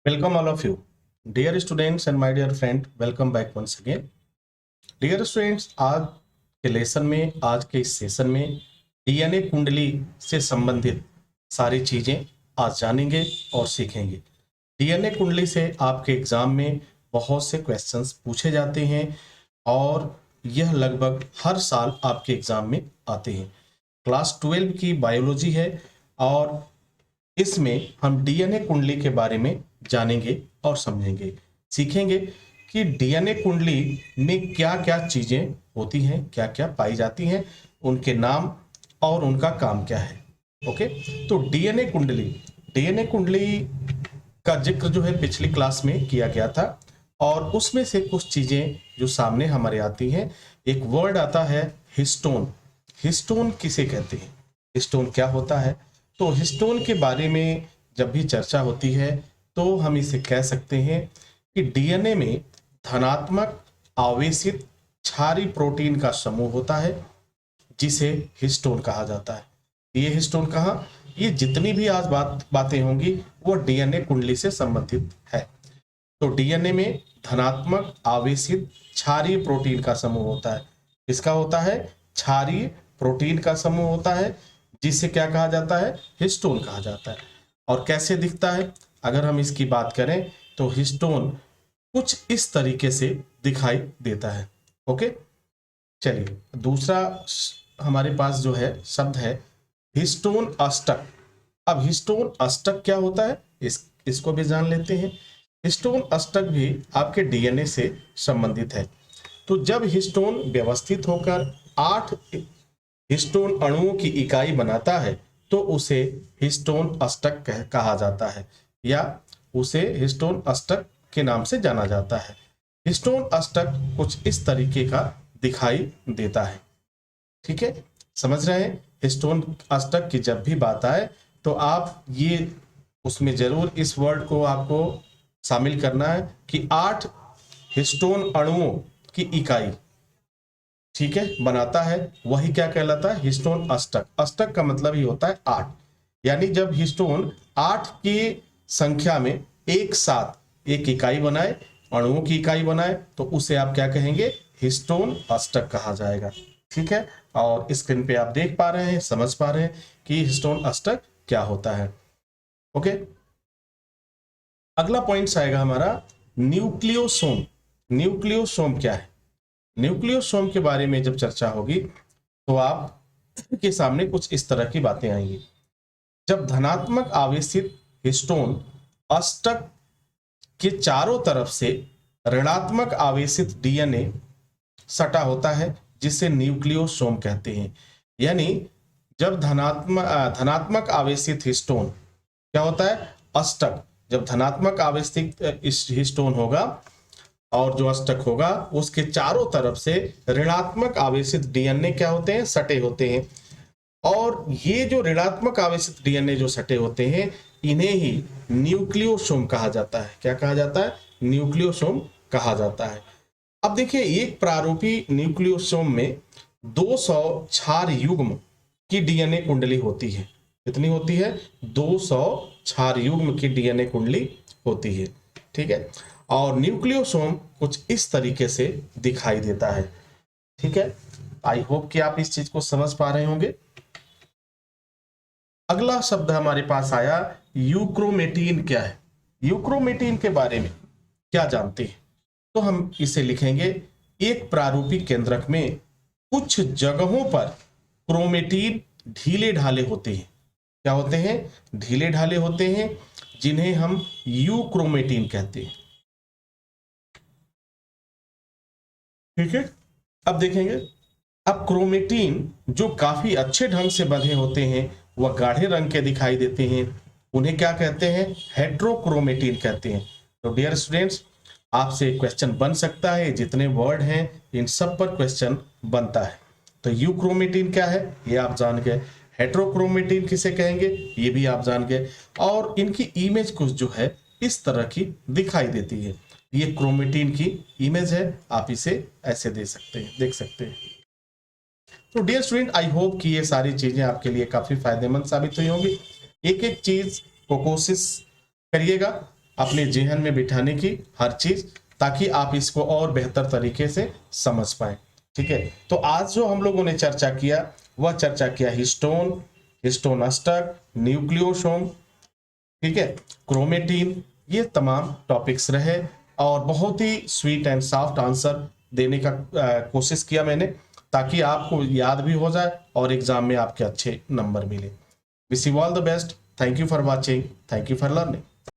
Welcome all of you. Dear students and my dear friend, welcome back once again. Dear students, आज के lesson में, आज के इस सेशन में डीएनए कुंडली से संबंधित सारी चीजें आज जानेंगे और सीखेंगे। डीएनए कुंडली से आपके एग्जाम में बहुत से क्वेश्चंस पूछे जाते हैं और यह लगभग हर साल आपके एग्जाम में आते हैं। क्लास 12 की बायोलॉजी है और इसमें हम डीएनए कुंडली के बारे में जानेंगे और समझेंगे, सीखेंगे कि डीएनए कुंडली में क्या क्या चीजें होती हैं, क्या क्या पाई जाती हैं, उनके नाम और उनका काम क्या है। ओके, तो डीएनए कुंडली का जिक्र जो है पिछली क्लास में किया गया था और उसमें से कुछ चीजें जो सामने हमारे आती हैं। एक वर्ड आता है हिस्टोन। हिस्टोन किसे कहते हैं, हिस्टोन क्या होता है? तो हिस्टोन के बारे में जब भी चर्चा होती है तो हम इसे कह सकते हैं कि डीएनए में धनात्मक आवेशित क्षारीय प्रोटीन का समूह होता है जिसे हिस्टोन कहा जाता है। ये हिस्टोन कहाँ, ये जितनी भी आज बातें होंगी वो डीएनए कुंडली से संबंधित है। तो डीएनए में धनात्मक आवेशित क्षारीय प्रोटीन का समूह होता है। किसका होता है? क्षारीय प्रोटीन का समूह होता है जिसे क्या कहा जाता है? हिस्टोन कहा जाता है। और कैसे दिखता है अगर हम इसकी बात करें तो हिस्टोन कुछ इस तरीके से दिखाई देता है। ओके, चलिए दूसरा हमारे पास जो है शब्द है हिस्टोन अष्टक। अब हिस्टोन अष्टक क्या होता है इसको भी जान लेते हैं। हिस्टोन अष्टक भी आपके डीएनए से संबंधित है। तो जब हिस्टोन व्यवस्थित होकर 8 हिस्टोन अणुओं की इकाई बनाता है तो उसे हिस्टोन अष्टक कहा जाता है या उसे हिस्टोन अष्टक के नाम से जाना जाता है। हिस्टोन अष्टक कुछ इस तरीके का दिखाई देता है। ठीक है, समझ रहे हैं? हिस्टोन अष्टक की जब भी बात आए तो आप ये उसमें जरूर इस वर्ड को आपको शामिल करना है कि 8 हिस्टोन अणुओं की इकाई, ठीक है, बनाता है, वही क्या कहलाता है? हिस्टोन अष्टक। अष्टक का मतलब ही होता है 8, यानी जब हिस्टोन 8 की संख्या में एक साथ एक इकाई बनाए, अणुओं की इकाई बनाए, तो उसे आप क्या कहेंगे? हिस्टोन अष्टक कहा जाएगा। ठीक है, और स्क्रीन पे आप देख पा रहे हैं, समझ पा रहे हैं कि हिस्टोन अष्टक क्या होता है। ओके, अगला पॉइंट आएगा हमारा न्यूक्लियोसोम। न्यूक्लियोसोम क्या है? न्यूक्लियोसोम के बारे में जब चर्चा होगी तो आप के सामने कुछ इस तरह की बातें आएंगी। जब धनात्मक आवेशित हिस्टोन अष्टक के चारों तरफ से ऋणात्मक आवेशित डीएनए सटा होता है जिसे न्यूक्लियोसोम कहते हैं। यानी जब धनात्मक आवेशित हिस्टोन क्या होता है? अष्टक। जब धनात्मक आवेशित हिस्टोन होगा और जो अष्टक होगा उसके चारों तरफ से ऋणात्मक आवेशित डीएनए क्या होते हैं? सटे होते हैं। और ये जो ऋणात्मक आवेशित डीएनए जो सटे होते हैं इन्हें ही न्यूक्लियोसोम कहा जाता है। क्या कहा जाता है? न्यूक्लियोसोम कहा जाता है। अब देखिए, एक प्रारूपी न्यूक्लियोसोम में 200 क्षार युग्म की डीएनए कुंडली होती है। कितनी होती है? 200 क्षार युग्म की डीएनए कुंडली होती है। ठीक है, और न्यूक्लियोसोम कुछ इस तरीके से दिखाई देता है। ठीक है, आई होप कि आप इस चीज को समझ पा रहे होंगे। अगला शब्द हमारे पास आया यूक्रोमेटिन। क्या है? यूक्रोमेटिन के बारे में क्या जानते हैं? तो हम इसे लिखेंगे, एक प्रारूपिक केंद्रक में कुछ जगहों पर क्रोमेटिन ढीले ढाले होते हैं। क्या होते हैं? ढीले ढाले होते हैं, जिन्हें हम यूक्रोमेटिन कहते हैं। ठीक है, अब देखेंगे, अब क्रोमेटिन जो काफी अच्छे ढंग से बंधे होते हैं वह गाढ़े रंग के दिखाई देते हैं, उन्हें क्या कहते हैं? हेट्रोक्रोमेटिन कहते हैं। तो डियर स्टूडेंट्स, आपसे क्वेश्चन बन सकता है, जितने वर्ड हैं इन सब पर क्वेश्चन बनता है। तो यूक्रोमेटिन क्या है ये आप जान गए, हेट्रोक्रोमेटिन किसे कहेंगे ये भी आप जान गए, और इनकी इमेज कुछ जो है इस तरह की दिखाई देती है। ये क्रोमेटिन की इमेज है, आप इसे ऐसे दे सकते हैं, देख सकते हैं। तो डियर स्टूडेंट, आई होप कि ये सारी चीजें आपके लिए काफी फायदेमंद साबित हुई होंगी। एक एक चीज को कोशिश करिएगा अपने जेहन में बिठाने की हर चीज, ताकि आप इसको और बेहतर तरीके से समझ पाए। ठीक है, तो आज जो हम लोगों ने चर्चा किया वह चर्चा किया हिस्टोन, हिस्टोन अष्टक, न्यूक्लियोसोम, ठीक है, क्रोमेटिन, ये तमाम टॉपिक्स रहे और बहुत ही स्वीट एंड सॉफ्ट आंसर देने का कोशिश किया मैंने, ताकि आपको याद भी हो जाए और एग्जाम में आपके अच्छे नंबर मिले। Wish you all the best. Thank you for watching, thank you for learning.